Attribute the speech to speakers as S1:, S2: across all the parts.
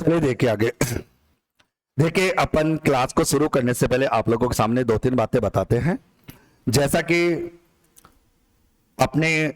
S1: चलिए देखिए आगे। देखिए अपन क्लास को शुरू करने से पहले आप लोगों के सामने दो तीन बातें बताते हैं। जैसा कि अपने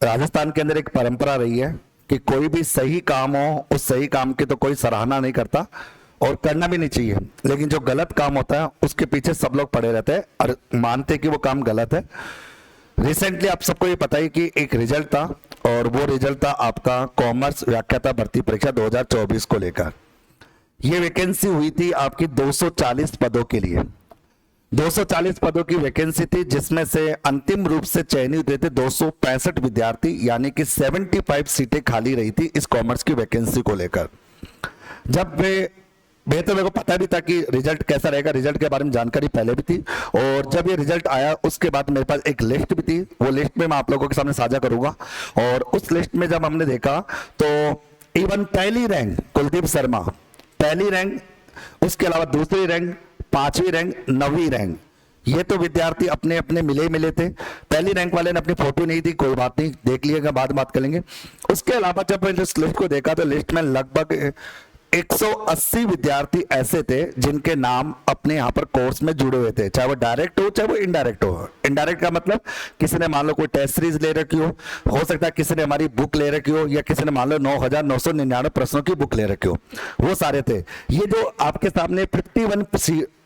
S1: राजस्थान के अंदर एक परंपरा रही है कि कोई भी सही काम हो, उस सही काम की तो कोई सराहना नहीं करता और करना भी नहीं चाहिए, लेकिन जो गलत काम होता है उसके पीछे सब लोग पड़े रहते हैं और मानते हैं कि वो काम गलत है। रिसेंटली आप सबको ये पता ही कि एक रिजल्ट था और वो रिजल्ट था आपका कॉमर्स व्याख्याता भर्ती परीक्षा 2024 को लेकर। ये वैकेंसी हुई थी आपकी 240 पदों के लिए। 240 पदों की वैकेंसी थी, जिसमें से अंतिम रूप से चयनित हुए थे 265 विद्यार्थी, यानी कि 75 सीटें खाली रही थी इस कॉमर्स की वैकेंसी को लेकर। जब मैं तो मेरे को पता भी था कि रिजल्ट कैसा रहेगा, रिजल्ट के बारे में जानकारी पहले भी थी, और जब ये रिजल्ट आया उसके बाद मेरे पास एक लिस्ट भी थी, वो लिस्ट में मैं आप लोगों के सामने साझा करूंगा। और उस लिस्ट में जब हमने देखा तो इवन पहली रैंक कुलदीप शर्मा, पहली रैंक, उसके अलावा दूसरी रैंक, पांचवी रैंक, नवीं रैंक, ये तो विद्यार्थी अपने अपने मिले थे। पहली रैंक वाले ने अपनी फोटो नहीं दी, कोई बात नहीं, देख लिएगा, बाद बात करेंगे। उसके अलावा जब मैंने इस लिस्ट को देखा तो लिस्ट में लगभग 180 विद्यार्थी ऐसे थे जिनके नाम अपने यहाँ पर कोर्स में जुड़े हुए थे, चाहे वो डायरेक्ट हो चाहे वो इनडायरेक्ट हो। इनडायरेक्ट का मतलब किसी ने मान लो कोई टेस्ट सीरीज ले रखी हो सकता है किसी ने हमारी बुक ले रखी हो, या किसी ने मान लो 9,999 प्रश्नों की बुक ले रखी हो, वो सारे थे। ये जो आपके सामने 51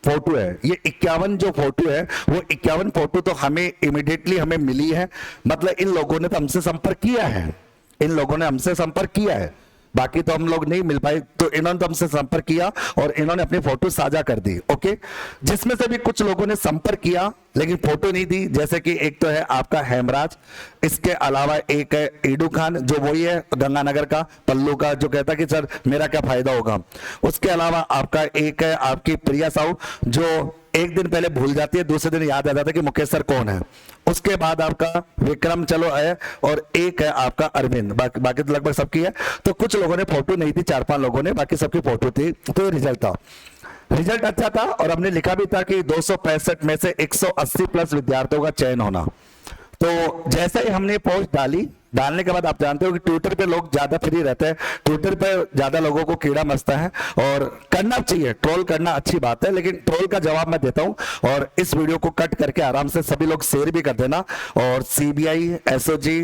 S1: फोटो है, ये 51 जो फोटो है वो 51 फोटो तो हमें इमीडिएटली हमें मिली है, मतलब इन लोगों ने तो हमसे संपर्क किया है, इन लोगों ने हमसे संपर्क किया है, बाकी तो हम लोग नहीं मिल पाए, तो इन्होंने तो हमसे संपर्क किया और इन्होंने अपनी फोटो साझा कर दी। ओके, जिसमें से भी कुछ लोगों ने संपर्क किया लेकिन फोटो नहीं दी, जैसे कि एक तो है आपका हेमराज, इसके अलावा एक है ईडू खान, जो वही है गंगानगर का पल्लू का, जो कहता कि सर मेरा क्या फायदा होगा। उसके अलावा आपका एक है आपकी प्रिया साहू, जो एक दिन पहले भूल जाती है, दूसरे दिन याद आ जाता है कि मुकेश सर कौन है। उसके बाद आपका विक्रम चलो है, और एक है आपका अरविंद, बाकी तो लगभग सबकी है। तो कुछ लोगों ने फोटो नहीं थी, 4-5 लोगों ने, बाकी सबकी फोटो थी। तो रिजल्ट था, रिजल्ट अच्छा था और हमने लिखा भी था कि 265 में से 180 प्लस विद्यार्थियों का चयन होना। तो जैसे ही हमने पोस्ट डालने के बाद आप जानते हो कि ट्विटर पे लोग ज्यादा फ्री रहते हैं, ट्विटर पे ज्यादा लोगों को कीड़ा मचता है, और करना चाहिए, ट्रोल करना अच्छी बात है, लेकिन ट्रोल का जवाब मैं देता हूं। और इस वीडियो को कट करके आराम से सभी लोग शेयर भी कर देना, और सीबीआई, एसओजी,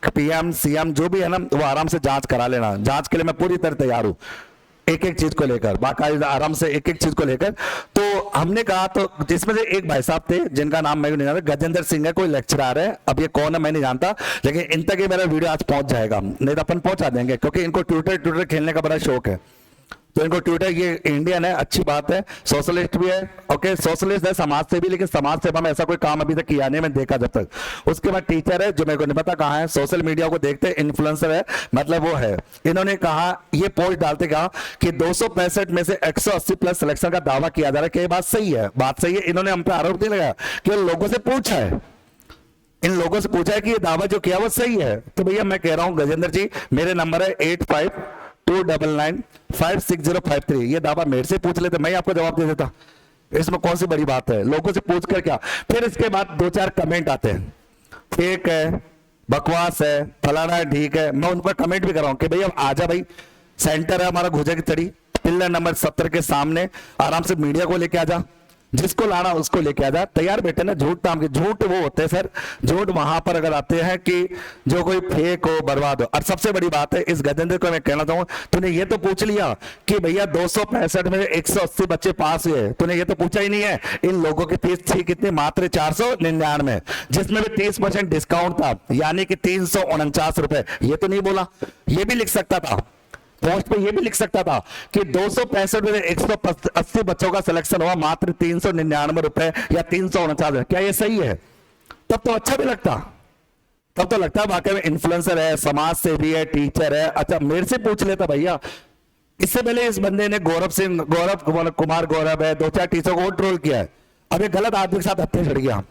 S1: पीएम, सीएम जो भी है ना, वो आराम से जांच करा लेना। जांच के लिए मैं पूरी तरह तैयार हूं, एक एक चीज को लेकर, बाकायदा आराम से एक एक चीज को लेकर। तो हमने कहा, तो जिसमें से एक भाई साहब थे जिनका नाम मैं नहीं जानता, गजेंद्र सिंह है, कोई लेक्चरर है, अब ये कौन है मैं नहीं जानता, लेकिन इन तक ये मेरा वीडियो आज पहुंच जाएगा, नहीं तो अपन पहुंचा देंगे, क्योंकि इनको ट्विटर खेलने का बड़ा शौक है। तो इनको ट्विटर, ये इंडियन है, अच्छी बात है, सोशलिस्ट भी है, ओके, सोशलिस्ट है, समाज सेवी, लेकिन समाज सेवा में ऐसा कोई काम अभी तक किया नहीं मैंने देखा जब तक। उसके बाद टीचर है, जो मेरे को नहीं पता कहाँ है, सोशल मीडिया को देखते, इन्फ्लुएंसर है, मतलब वो है। इन्होंने कहा, ये पोस्ट डालते कहा कि 265 में से 180 प्लस सिलेक्शन का दावा किया जा रहा है। क्या बात सही है? बात सही है। इन्होंने हम पे आरोप नहीं लगाया कि लोगों से पूछा है, इन लोगों से पूछा है कि ये दावा जो किया वो सही है। तो भैया मैं कह रहा हूं गजेंद्र जी, मेरे नंबर है 8529956053, ये दावा मेरे से पूछ लेते, मैं आपको जवाब दे देता, इसमें कौन सी बड़ी बात है, लोगों से पूछ कर क्या। फिर इसके बाद 2-4 कमेंट आते हैं, फेक है, बकवास है, फलाना है, ठीक है। मैं उन पर कमेंट भी कर रहा हूं कि भैया आजा भाई, सेंटर है हमारा घुजा की तड़ी, पिल्लर नंबर 70 के सामने, आराम से मीडिया को लेके आजा, जिसको लाना उसको लेके आ जा, तैयार बैठे ना। झूठ काम के झूठ वो होते हैं सर, झूठ वहां पर अगर आते हैं कि जो कोई फेक हो, बर्बाद हो। और सबसे बड़ी बात है, इस गजेंद्र को मैं कहना चाहूंगा, तूने ये तो पूछ लिया कि भैया 265 में 180 बच्चे पास हुए, तूने ये तो पूछा ही नहीं है इन लोगों की फीस थी कितनी, मात्र 499, जिसमें भी 30% डिस्काउंट था, यानी कि 349 रुपए। ये तो नहीं बोला, ये भी लिख सकता था पोस्ट पे, ये भी लिख सकता था कि 265 में 180 बच्चों का सिलेक्शन हुआ, मात्र 399 रुपए या 349। क्या ये सही है? तब तो अच्छा भी लगता, तब तो लगता वाकई में इन्फ्लुएंसर है, समाज सेवी है, टीचर है। अच्छा मेरे से पूछ लेता भैया। इससे पहले इस बंदे ने गौरव कुमार है, 2-4 टीचरों को ट्रोल किया है। अब ये गलत आदमी के साथ हत्या चढ़ गया,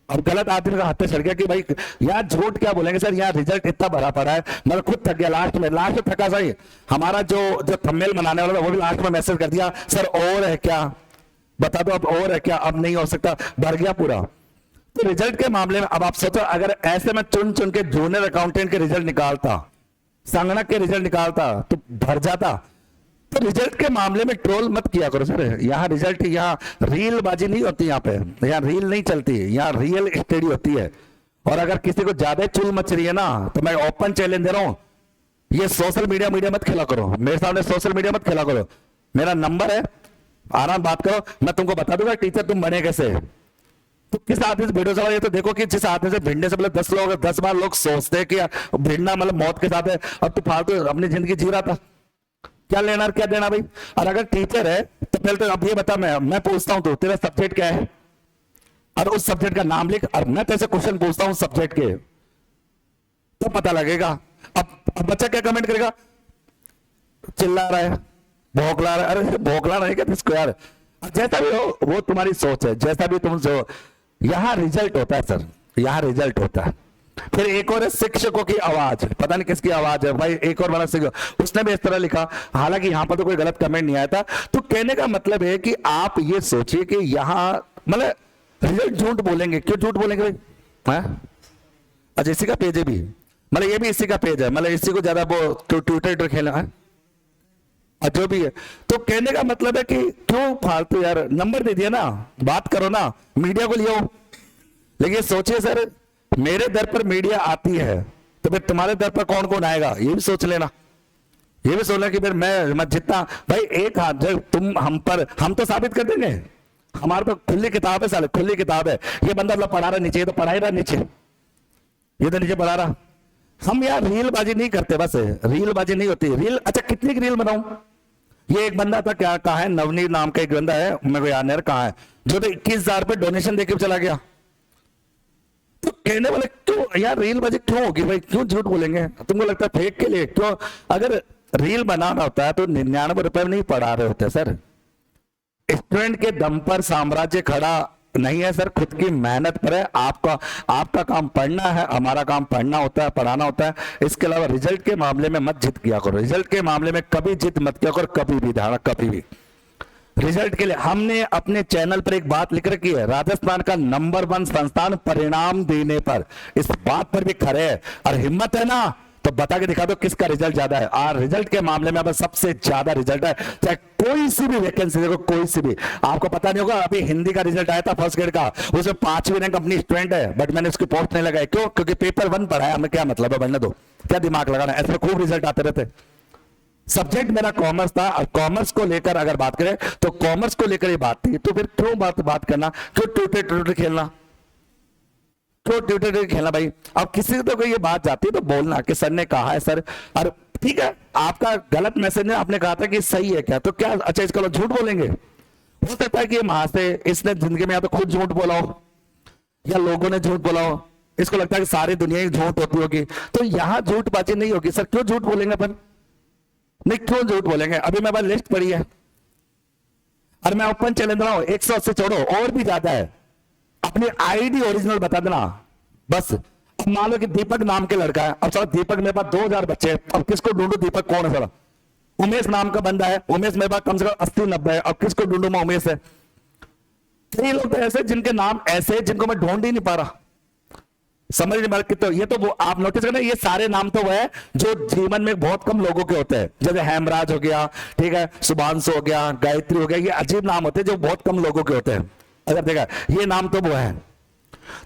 S1: अब गलत आदमी का हाथ चढ़ गया कि भाई यार झूठ क्या बोलेंगे सर, यार रिजल्ट इतना भरा पड़ा है, मतलब खुद थक गया, लास्ट में थका सही। हमारा जो थंबनेल बनाने वाला था वो भी लास्ट में मैसेज कर दिया, सर और है क्या, बता दो अब और है क्या, अब नहीं हो सकता, भर गया पूरा। तो रिजल्ट के मामले में अब आप सोचो, अगर ऐसे में चुन चुन के जूनियर अकाउंटेंट के रिजल्ट निकालता, संगणक के रिजल्ट निकालता तो भर जाता। तो रिजल्ट के मामले में ट्रोल मत किया करो सर। यहाँ रिजल्ट, यहाँ रील बाजी नहीं होती, यहाँ पे यहाँ रील नहीं चलती, यहाँ रियल स्टडी होती है। और अगर किसी को ज्यादा चुल मच रही है ना, तो मैं ओपन चैलेंज दे रहा हूं, ये सोशल मीडिया मत खेला करो, मेरे सामने सोशल मीडिया मत खेला करो। मेरा नंबर है, आराम बात करो, मैं तुमको बता दूंगा टीचर तुम बने कैसे। तो किस आदमी से भिड़ो चला, ये तो देखो कि जिस आदमी से भिड़ने से पहले 10 बार लोग सोचते हैं कि भिड़ना मतलब मौत के साथ है, अब तो फालतू अपनी जिंदगी जी रहा था, क्या लेना क्या देना भाई। और अगर टीचर है तो पहले तो अब ये बता, मैं पूछता हूं तो तेरा सब्जेक्ट क्या है, और उस सब्जेक्ट का नाम लिख, और मैं तेरे से क्वेश्चन पूछता हूं सब्जेक्ट के, तो पता लगेगा। अब बच्चा क्या कमेंट करेगा, चिल्ला रहा है, भौंकला रहा है, अरे भौंकला रहा है क्या इसको यार। जैसा भी हो वो तुम्हारी सोच है, जैसा भी तुम जो, यहां रिजल्ट होता है सर, यहां रिजल्ट होता है। फिर एक और है शिक्षकों की आवाज, पता नहीं किसकी आवाज है भाई, एक और वाला शिक्षक, उसने भी इस तरह लिखा, हालांकि यहां पर तो कोई गलत कमेंट नहीं आया था। तो कहने का मतलब है कि आप ये सोचिए कि यहां मतलब रिजल्ट झूठ बोलेंगे, क्यों झूठ बोलेंगे भाई। अच्छा इसी का पेज है भी, मतलब ये भी इसी का पेज है, मतलब इसी को ज्यादा वो ट्विटर खेला है और जो भी है। तो कहने का मतलब है कि क्यों फालतू यार, नंबर दे दिया ना, बात करो ना, मीडिया को लियो। लेकिन सोचिए सर, मेरे दर पर मीडिया आती है तो फिर तुम्हारे दर पर कौन कौन आएगा, ये भी सोच लेना, ये भी सोच लेना कि फिर मैं जितना भाई एक हाथ जब तुम हम पर, हम तो साबित कर देंगे, हमारे तो खुली किताब है साले, खुली किताब है। ये बंदा मतलब पढ़ा रहा नीचे, तो पढ़ा ही रहा नीचे, ये तो नीचे पढ़ा रहा। हम यार रील बाजी नहीं करते, बस रील बाजी नहीं होती रील। अच्छा कितनी की रील बनाऊं, ये एक बंदा था, क्या कहा है, नवनीत नाम का एक बंदा है, मेरे को याद नहीं कहा है, जो तो 21,000 पे डोनेशन देके चला गया। तो कहने वाले क्यों यार रील बाजी क्यों होगी भाई, क्यों झूठ बोलेंगे, तुमको लगता है फेक के लिए क्यों। अगर रील बनाना होता है तो 99 रुपए में नहीं पढ़ा रहे होते सर। स्टूडेंट के दम पर साम्राज्य खड़ा नहीं है सर, खुद की मेहनत पर है। आपका काम पढ़ना है, हमारा काम पढ़ना होता है, पढ़ाना होता है। इसके अलावा रिजल्ट के मामले में मत जिद किया करो, रिजल्ट के मामले में कभी जिद मत किया करो, कभी भी ध्यान, कभी भी। रिजल्ट के लिए हमने अपने चैनल पर एक बात लिख रखी है, राजस्थान का नंबर 1 संस्थान परिणाम देने पर, इस बात पर भी खड़े है। और हिम्मत है ना तो बता के दिखा दो किसका रिजल्ट ज्यादा है। और रिजल्ट के मामले में अब सबसे ज्यादा रिजल्ट है, चाहे कोई सी भी वैकेंसी देखो, कोई सी भी। आपको पता नहीं होगा, अभी हिंदी का रिजल्ट आया था फर्स्ट ग्रेड का, उसमें 5वीं रैंक अपनी स्टूडेंट है, बट मैंने उसकी पोस्ट नहीं लगाई, क्यों, क्योंकि पेपर 1 पढ़ाया, हमें क्या मतलब है, बनने दो, क्या दिमाग लगाना। ऐसे खूब रिजल्ट आते रहते। सब्जेक्ट मेरा कॉमर्स था, और कॉमर्स को लेकर अगर बात करें तो कॉमर्स को लेकर ये बात थी, तो फिर क्यों बात करना, क्यों ट्विटर खेलना, क्यों ट्विटर खेलना भाई। अब किसी को ये बात जाती है तो बोलना कि सर ने कहा है सर, और ठीक है आपका गलत मैसेज ने आपने कहा था कि सही है क्या, तो क्या अच्छा इसका झूठ बोलेंगे। हो सकता है कि वहां से इसने जिंदगी में या तो खुद झूठ बोला हो या लोगों ने झूठ बोला हो, इसको लगता है कि सारी दुनिया ही झूठ होती होगी, तो यहां झूठ बाजी नहीं होगी सर। क्यों झूठ बोलेंगे अपन, नहीं क्यों झूठ बोलेंगे। अभी मैं लिस्ट पढ़ी है और मैं ओपन चैलेंज रहा हूं, 180 छोड़ो और भी ज्यादा है, अपनी आईडी ओरिजिनल बता देना बस। अब मान लो कि दीपक नाम के लड़का है, अब सर दीपक मेरे पास 2000 बच्चे, अब किसको ढूंढू, दीपक कौन है सर। उमेश नाम का बंदा है, उमेश मेरे पास कम से कम 80-90 है, अब किसको ढूंढू मैं, उमेश है। कई लोग तो ऐसे जिनके नाम ऐसे जिनको मैं ढूंढ ही नहीं पा रहा, समझ नहीं पा। तो ये तो वो आप नोटिस करना, ये सारे नाम तो वो है जो जीवन में बहुत कम लोगों के होते हैं, जैसे हेमराज हो गया, ठीक है, शुभांशु हो गया, गायत्री हो गया, ये अजीब नाम होते हैं जो बहुत कम लोगों के होते हैं। अगर देखा ये नाम तो वो है।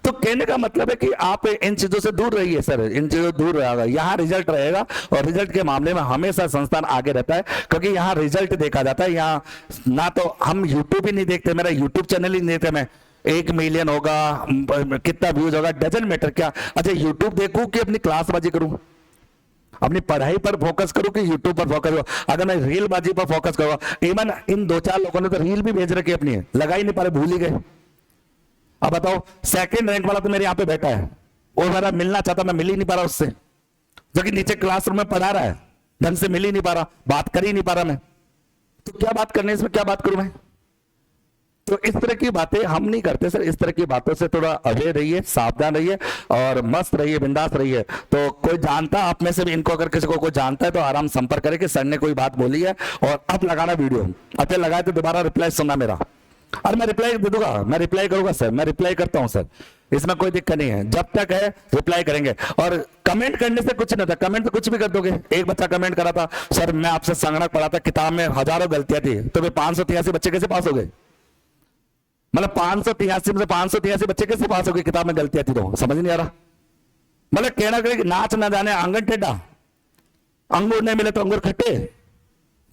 S1: तो कहने का मतलब है कि आप इन चीजों से दूर रहिए सर, इन चीजों से दूर रहेगा, यहाँ रिजल्ट रहेगा। और रिजल्ट के मामले में हमेशा संस्थान आगे रहता है, क्योंकि यहाँ रिजल्ट देखा जाता है। यहाँ ना तो हम यूट्यूब ही नहीं देखते, मेरा यूट्यूब चैनल ही नहीं देखते मैं, 1 मिलियन होगा, कितना व्यूज होगा, डजंट मैटर। क्या अच्छा यूट्यूब देखूं कि अपनी क्लास बाजी करूं, अपनी पढ़ाई पर फोकस करूं कि यूट्यूब पर फोकस करूं। अगर मैं रील बाजी पर फोकस करूंगा, इवन इन 2-4 लोगों ने तो रील भी भेज रखी अपनी, लगा ही नहीं पा रहे, भूल ही गए। अब बताओ, सेकंड रैंक वाला तो मेरे यहाँ पे बैठा है, और मेरा मिलना चाहता, मैं मिल ही नहीं पा रहा उससे, जो कि नीचे क्लासरूम में पढ़ा रहा है, ढंग से मिल ही नहीं पा रहा, बात कर ही नहीं पा रहा मैं। तो क्या बात करने, इसमें क्या बात करूं मैं। तो इस तरह की बातें हम नहीं करते सर, इस तरह की बातों से थोड़ा अवेयर रहिए, सावधान रहिए और मस्त रहिए, बिंदास रहिए। तो कोई जानता आप में से भी इनको, अगर किसी को कोई जानता है तो आराम संपर्क करे कि सर ने कोई बात बोली है, और अब लगाना वीडियो, अब फिर लगाए तो दोबारा रिप्लाई सुनना मेरा, और मैं रिप्लाई दे दूंगा, मैं रिप्लाई करूंगा सर, मैं रिप्लाई करता हूं सर, इसमें कोई दिक्कत नहीं है, जब तक है रिप्लाई करेंगे। और कमेंट करने से कुछ नहीं था, कमेंट तो कुछ भी कर दोगे। एक बच्चा कमेंट करा था, सर मैं आपसे संगणक पढ़ा था, किताब में हजारों गलतियां थी, तो वे 583 बच्चे कैसे पास हो गए? मतलब 583 में से 583 बच्चे कैसे पास हो गए? किताब में गलतियां थी तो समझ नहीं आ रहा। मतलब कहना कि नाच ना जाने आंगन टेढ़ा, अंगूर नहीं मिले तो अंगूर खट्टे,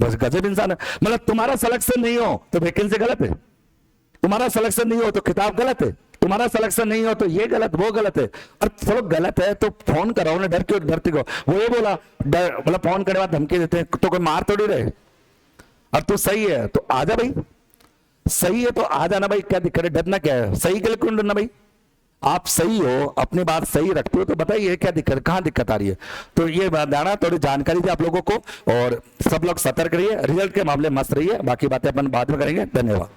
S1: बस गजब इंसान है। मतलब तुम्हारा सिलेक्शन नहीं हो तो वैकेंसी गलत है, तुम्हारा सिलेक्शन नहीं हो तो किताब गलत है, तुम्हारा सिलेक्शन नहीं हो तो ये गलत वो गलत है। और चलो गलत है तो फोन कराओ ना, डर क्यों डरती को? वो ये बोला डर, मतलब फोन करने बाद धमकी देते हैं तो कोई मार थोड़ी रहे। अब तू सही है तो आजा भाई, सही है तो आ जाना भाई, क्या दिक्कत है? डरना क्या है? सही के लिए क्यों डरना भाई? आप सही हो, अपनी बात सही रखते हो तो बताइए क्या दिक्कत, कहां दिक्कत आ रही है? तो ये बताना, थोड़ी जानकारी थी आप लोगों को। और सब लोग सतर्क रहिए, रिजल्ट के मामले मस्त रहिए, बाकी बातें अपन बाद में करेंगे। धन्यवाद।